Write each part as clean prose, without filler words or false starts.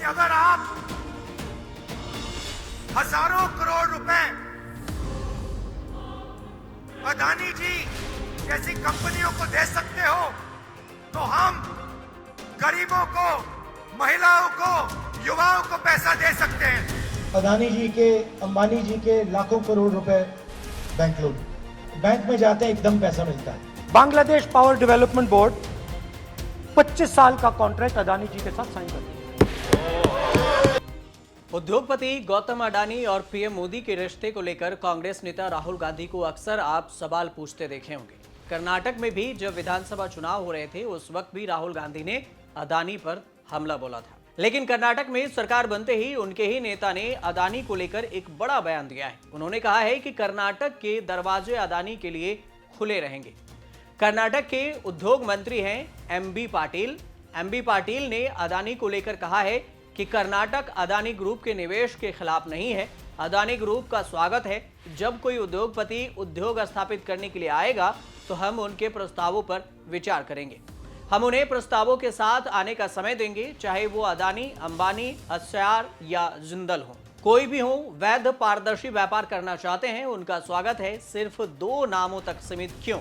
अगर आप हजारों करोड़ रुपए अदानी जी जैसी कंपनियों को दे सकते हो तो हम गरीबों को, महिलाओं को, युवाओं को पैसा दे सकते हैं। अदानी जी के, अंबानी जी के लाखों करोड़ रुपए बैंक लोन, बैंक में जाते हैं एकदम पैसा मिलता है। बांग्लादेश पावर डेवलपमेंट बोर्ड 25 साल का कॉन्ट्रैक्ट अदानी जी के साथ साइन कर दिया। उद्योगपति गौतम अडानी और पीएम मोदी के रिश्ते को लेकर कांग्रेस नेता राहुल गांधी को अक्सर आप सवाल पूछते देखे होंगे। कर्नाटक में भी जब विधानसभा चुनाव हो रहे थे उस वक्त भी राहुल गांधी ने अदानी पर हमला बोला था, लेकिन कर्नाटक में सरकार बनते ही उनके ही नेता ने अदानी को लेकर एक बड़ा बयान दिया है। उन्होंने कहा है कि कर्नाटक के दरवाजे अदानी के लिए खुले रहेंगे। कर्नाटक के उद्योग मंत्री हैं एमबी पाटिल। एमबी पाटिल ने अदानी को लेकर कहा है कि कर्नाटक अदानी ग्रुप के निवेश के खिलाफ नहीं है। अदानी ग्रुप का स्वागत है। जब कोई उद्योगपति उद्योग स्थापित करने के लिए आएगा तो हम उनके प्रस्तावों पर विचार करेंगे। हम उन्हें प्रस्तावों के साथ आने का समय देंगे, चाहे वो अदानी, अंबानी, एस्सार या जिंदल हो, कोई भी हो। वैध पारदर्शी व्यापार करना चाहते हैं, उनका स्वागत है। सिर्फ 2 नामों तक सीमित क्यों?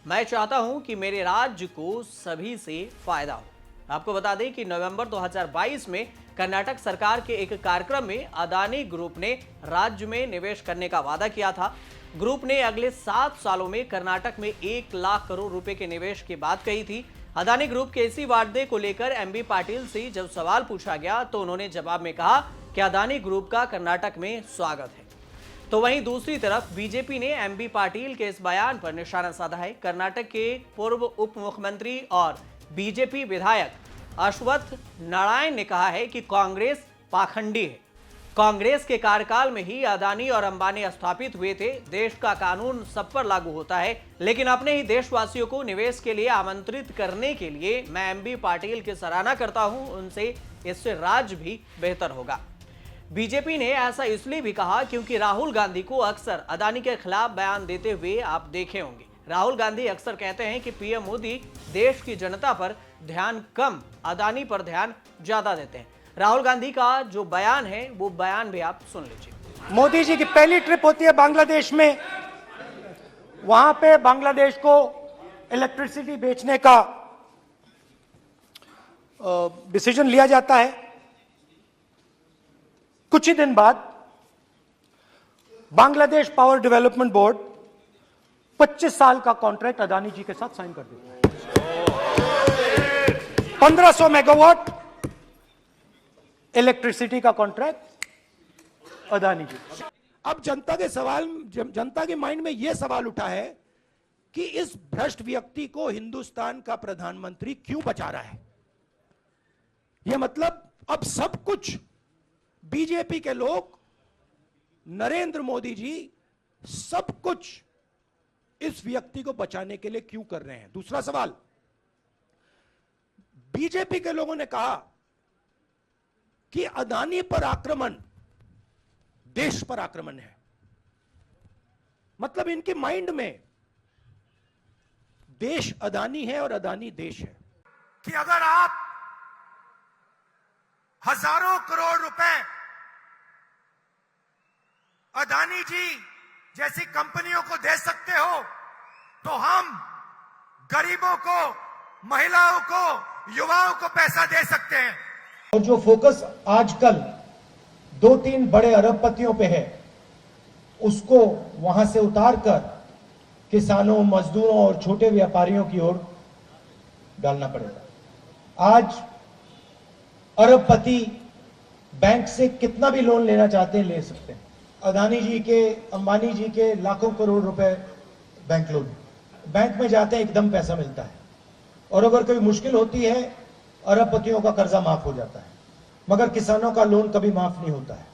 मैं चाहता हूं कि मेरे राज्य को सभी से फायदा हो। आपको बता दें कि नवंबर 2022 में कर्नाटक सरकार के एक कार्यक्रम में अदानी ग्रुप ने राज्य में निवेश करने का वादा किया था। ग्रुप ने अगले 7 सालों में कर्नाटक में 1 लाख करोड़ रुपए के निवेश की बात कही थी। अदानी ग्रुप के इसी वादे को लेकर एमबी पाटिल से जब सवाल पूछा गया तो उन्होंने जवाब में कहा कि अदानी ग्रुप का कर्नाटक में स्वागत है। तो वहीं दूसरी तरफ बीजेपी ने एमबी पाटिल के इस बयान पर निशाना साधा है। कर्नाटक के पूर्व उप मुख्यमंत्री और बीजेपी विधायक अश्वत्थ नारायण ने कहा है कि कांग्रेस पाखंडी है। कांग्रेस के कार्यकाल में ही अदानी और अंबानी स्थापित हुए थे। देश का कानून सब पर लागू होता है, लेकिन अपने ही देशवासियों को निवेश के लिए आमंत्रित करने के लिए मैं एमबी पाटिल की सराहना करता हूं। उनसे इससे राज्य भी बेहतर होगा। बीजेपी ने ऐसा इसलिए भी कहा क्योंकि राहुल गांधी को अक्सर अदानी के खिलाफ बयान देते हुए आप देखे होंगे। राहुल गांधी अक्सर कहते हैं कि पीएम मोदी देश की जनता पर ध्यान कम, अदानी पर ध्यान ज्यादा देते हैं। राहुल गांधी का जो बयान है वो बयान भी आप सुन लीजिए। मोदी जी की पहली ट्रिप होती है बांग्लादेश में, वहां पे बांग्लादेश को इलेक्ट्रिसिटी बेचने का डिसीजन लिया जाता है। कुछ ही दिन बाद बांग्लादेश पावर डेवलपमेंट बोर्ड 25 साल का कॉन्ट्रैक्ट अदानी जी के साथ साइन कर देता है। 1500 मेगावाट इलेक्ट्रिसिटी का कॉन्ट्रैक्ट अदानी जी। अब जनता के माइंड में यह सवाल उठा है कि इस भ्रष्ट व्यक्ति को हिंदुस्तान का प्रधानमंत्री क्यों बचा रहा है। यह मतलब अब सब कुछ बीजेपी के लोग, नरेंद्र मोदी जी सब कुछ इस व्यक्ति को बचाने के लिए क्यों कर रहे हैं। दूसरा सवाल, बीजेपी के लोगों ने कहा कि अदानी पर आक्रमण देश पर आक्रमण है। मतलब इनके माइंड में देश अदानी है और अदानी देश है। कि अगर आप हजारों करोड़ रुपए अदानी जी जैसी कंपनियों को दे सकते हो तो हम गरीबों को, महिलाओं को, युवाओं को पैसा दे सकते हैं। और जो फोकस आजकल 2-3 बड़े अरबपतियों पे है, उसको वहां से उतारकर किसानों, मजदूरों और छोटे व्यापारियों की ओर डालना पड़ेगा। आज अरबपति बैंक से कितना भी लोन लेना चाहते हैं ले सकते हैं। अदानी जी के, अंबानी जी के लाखों करोड़ रुपए बैंक लोन, बैंक में जाते हैं एकदम पैसा मिलता है। और अगर कोई मुश्किल होती है अरबपतियों का कर्जा माफ हो जाता है, मगर किसानों का लोन कभी माफ नहीं होता है।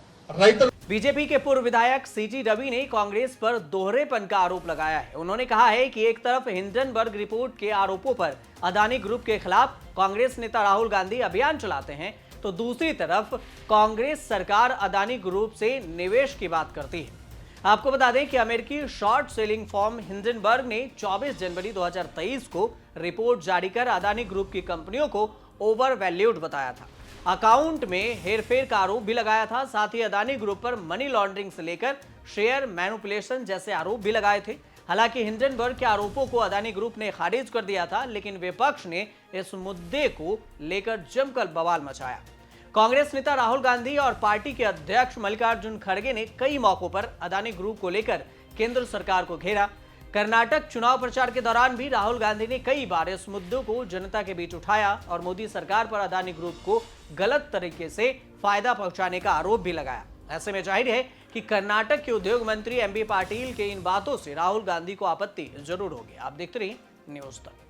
बीजेपी के पूर्व विधायक सीटी रवि ने कांग्रेस पर दोहरेपन का आरोप लगाया है। उन्होंने कहा है कि एक तरफ हिंडनबर्ग रिपोर्ट के आरोपों पर अदानी ग्रुप के खिलाफ कांग्रेस नेता राहुल गांधी अभियान चलाते हैं, तो दूसरी तरफ कांग्रेस सरकार अदानी ग्रुप से निवेश की बात करती है। आपको बता दें कि अमेरिकी शॉर्ट सेलिंग फर्म हिंडनबर्ग ने 24 जनवरी 2023 को रिपोर्ट जारी कर अदानी ग्रुप की कंपनियों को ओवर वैल्यूड बताया था। अकाउंट में हेरफेर का आरोप भी लगाया था। साथ ही अदानी ग्रुप पर मनी लॉन्ड्रिंग से लेकर शेयर मैनिपुलेशन जैसे आरोप भी लगाए थे। हालांकि हिंडनबर्ग के आरोपों को अदानी ग्रुप ने खारिज कर दिया था, लेकिन विपक्ष ने इस मुद्दे को लेकर जमकर बवाल मचाया। कांग्रेस नेता राहुल गांधी और पार्टी के अध्यक्ष मल्लिकार्जुन खड़गे ने कई मौकों पर अदानी ग्रुप को लेकर केंद्र सरकार को घेरा। कर्नाटक चुनाव प्रचार के दौरान भी राहुल गांधी ने कई बार इस मुद्दे को जनता के बीच उठाया और मोदी सरकार पर अदानी ग्रुप को गलत तरीके से फायदा पहुंचाने का आरोप भी लगाया। ऐसे में जाहिर है कि कर्नाटक के उद्योग मंत्री एमबी पाटिल के इन बातों से राहुल गांधी को आपत्ति जरूर होगी। आप देखते रहिए न्यूज़ तक।